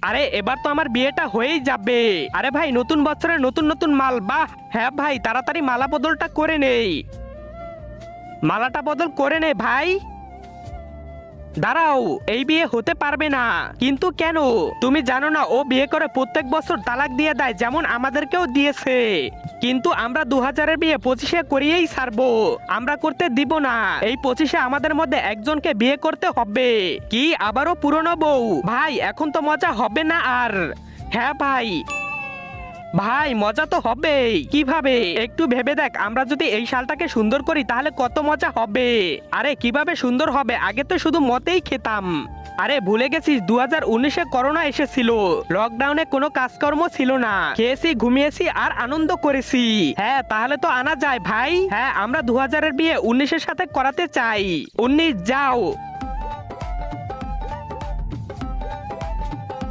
আরে এবার তো আমার বিয়েটা হয়েই যাবে। আরে ভাই নতুন বছরে নতুন নতুন মাল, বাহ। হ্যাঁ ভাই তাড়াতাড়ি মালা বদলটা করে নেই। মালাটা বদল করে নে ভাই। দাঁড়াও, এই বিয়ে হতে পারবে না। কিন্তু কেন? তুমি জানো না ও বিয়ে করে প্রত্যেক বছর তালাক দিয়ে দেয়, যেমন আমাদেরকেও দিয়েছে। কিন্তু আমরা 2000-এর বিয়ে 25-এ করিয়েই ছাড়বো। আমরা করতে দিব না। এই 25-এ আমাদের মধ্যে একজনকে বিয়ে করতে হবে। কি আবারও পুরনো বউ? ভাই এখন তো মজা হবে না আর। হ্যাঁ ভাই। ভাই মজা তো হবেই। কিভাবে একটু ভেবে দেখ, আমরা যদি এই শালটাকে সুন্দর করি তাহলে কত মজা হবে। আরে কিভাবে সুন্দর হবে, আগে তো শুধু মতেই খেতাম। আরে ভুলে গেছিস 2019-এ করোনা এসেছিল। লকডাউনে কোনো কাজকর্ম ছিল না, খেয়েছি ঘুমিয়েছি আর আনন্দ করেছি। হ্যাঁ তাহলে তো আনা যায় ভাই। হ্যাঁ আমরা 2000-এর বিয়ে 19-এর সাথে করাতে চাই। 19 যাও।